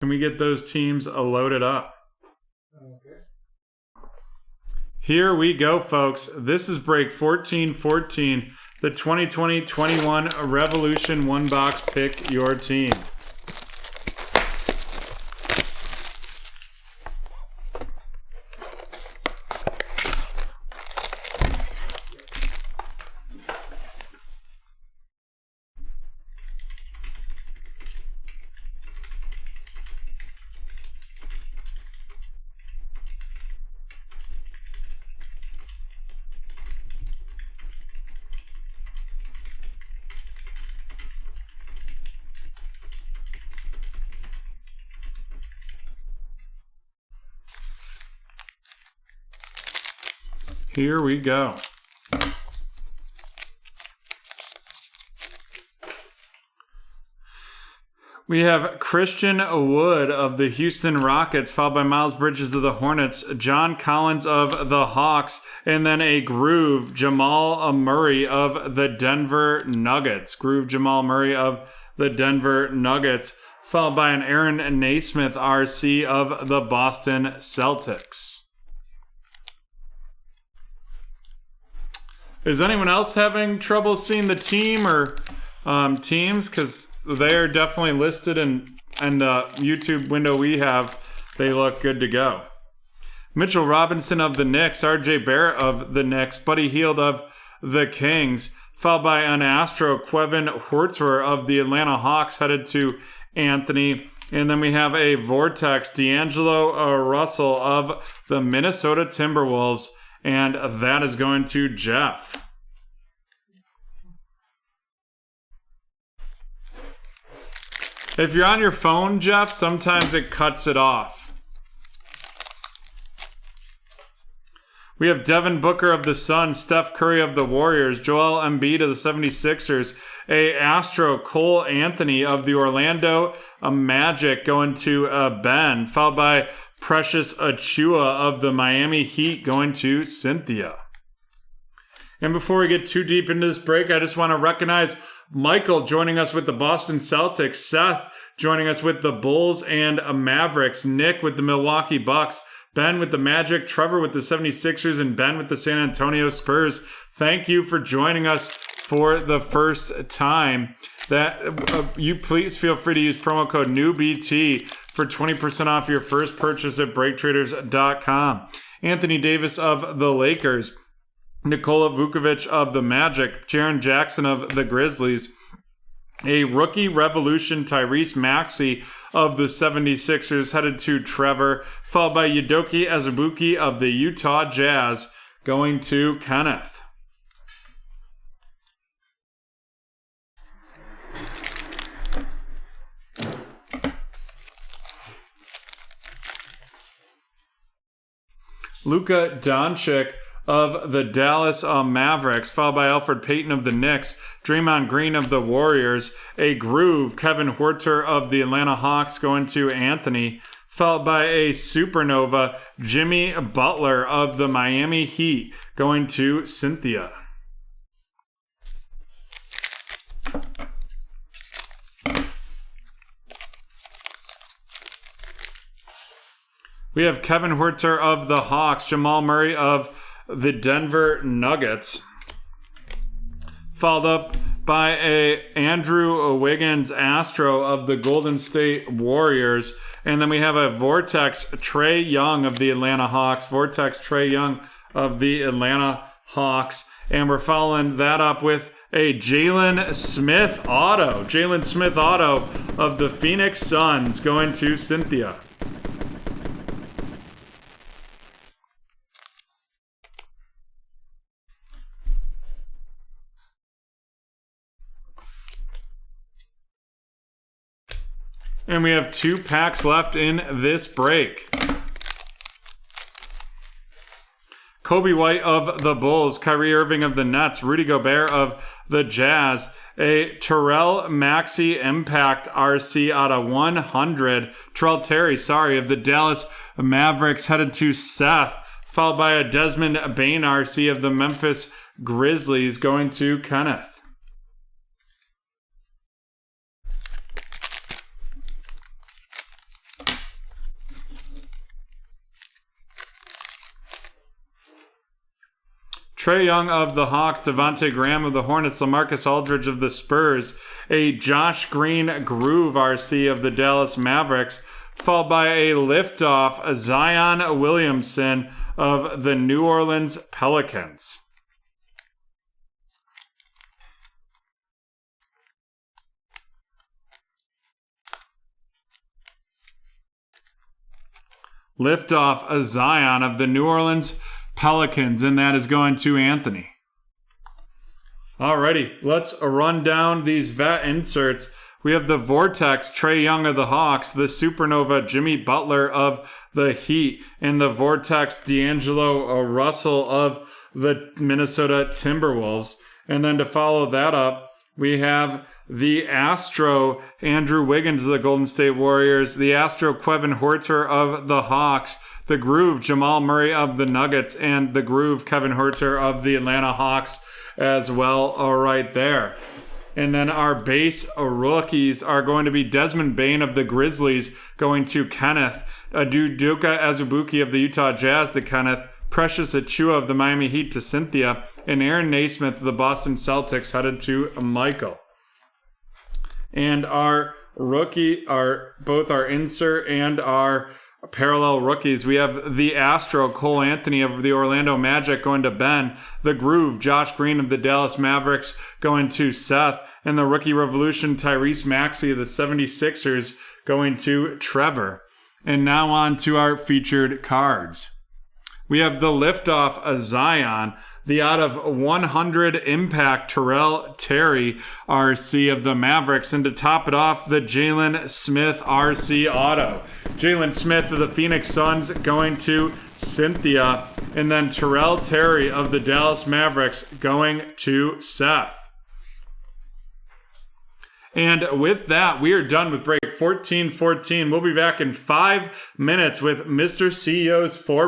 Can we get those teams loaded up? Okay. Here we go, folks. This is break 1414, the 2020-21 Revolution One Box Pick Your Team. Here we go. We have Christian Wood of the Houston Rockets, followed by Miles Bridges of the Hornets, John Collins of the Hawks, and then a Groove Jamal Murray of the Denver Nuggets. Groove Jamal Murray of the Denver Nuggets, followed by an Aaron Naismith RC of the Boston Celtics. Is anyone else having trouble seeing the team or teams? Because they are definitely listed in the YouTube window we have. They look good to go. Mitchell Robinson of the Knicks, RJ Barrett of the Knicks, Buddy Hield of the Kings, followed by an Astro, Kevin Huerter of the Atlanta Hawks, headed to Anthony. And then we have a Vortex, D'Angelo Russell of the Minnesota Timberwolves, and that is going to Jeff. If you're on your phone, Jeff, sometimes it cuts it off. We have Devin Booker of the Suns, Steph Curry of the Warriors, Joel Embiid of the 76ers, a Astro, Cole Anthony of the Orlando Magic going to Ben, followed by Precious Achua of the Miami Heat going to Cynthia. And before we get too deep into this break, I just want to recognize Michael joining us with the Boston Celtics, Seth joining us with the Bulls and Mavericks, Nick with the Milwaukee Bucks, Ben with the Magic, Trevor with the 76ers, and Ben with the San Antonio Spurs. Thank you for joining us for the first time. You please feel free to use promo code NEWBT for 20% off your first purchase at BreakTraders.com. Anthony Davis of the Lakers, Nikola Vukovic of the Magic, Jaren Jackson of the Grizzlies, a rookie revolution Tyrese Maxey of the 76ers headed to Trevor, followed by Udoka Azubuike of the Utah Jazz going to Kenneth. Luka Doncic of the Dallas Mavericks, followed by Alfred Payton of the Knicks, Draymond Green of the Warriors, a Groove, Kevin Huerter of the Atlanta Hawks going to Anthony, followed by a Supernova, Jimmy Butler of the Miami Heat going to Cynthia. We have Kevin Huerter of the Hawks, Jamal Murray of the Denver Nuggets, followed up by a Andrew Wiggins Astro of the Golden State Warriors, and then we have a Vortex Trae Young of the Atlanta Hawks, and we're following that up with a Jalen Smith Auto of the Phoenix Suns going to Cynthia. And we have 2 packs left in this break. Kobe White of the Bulls, Kyrie Irving of the Nets, Rudy Gobert of the Jazz, a Terrell Maxey Impact RC out of 100. Terrell Terry, of the Dallas Mavericks headed to Seth, followed by a Desmond Bane RC of the Memphis Grizzlies going to Kenneth. Trae Young of the Hawks, Devontae Graham of the Hornets, LaMarcus Aldridge of the Spurs, a Josh Green Groove RC of the Dallas Mavericks, followed by a liftoff Zion Williamson of the New Orleans Pelicans. Liftoff a Zion of the New Orleans Pelicans, and that is going to Anthony. Alrighty, let's run down these vet inserts. We have the Vortex, Trae Young of the Hawks, the Supernova, Jimmy Butler of the Heat, and the Vortex, D'Angelo Russell of the Minnesota Timberwolves. And then to follow that up, we have the Astro, Andrew Wiggins of the Golden State Warriors, the Astro, Kevin Huerter of the Hawks, the Groove, Jamal Murray of the Nuggets, and the Groove, Kevin Huerter of the Atlanta Hawks as well, right there. And then our base rookies are going to be Desmond Bane of the Grizzlies going to Kenneth, Udoka Azubuike of the Utah Jazz to Kenneth, Precious Achiuwa of the Miami Heat to Cynthia, and Aaron Naismith of the Boston Celtics headed to Michael. And our rookie, both our insert and our parallel rookies, we have the Astro, Cole Anthony of the Orlando Magic going to Ben, the Groove, Josh Green of the Dallas Mavericks going to Seth, and the Rookie Revolution, Tyrese Maxey of the 76ers going to Trevor. And now on to our featured cards. We have the liftoff of Zion, the out of 100 impact Terrell Terry RC of the Mavericks, and to top it off, the Jalen Smith RC auto. Jalen Smith of the Phoenix Suns going to Cynthia, and then Terrell Terry of the Dallas Mavericks going to Seth. And with that, we are done with break 1414. We'll be back in 5 minutes with Mr. CEO's 4x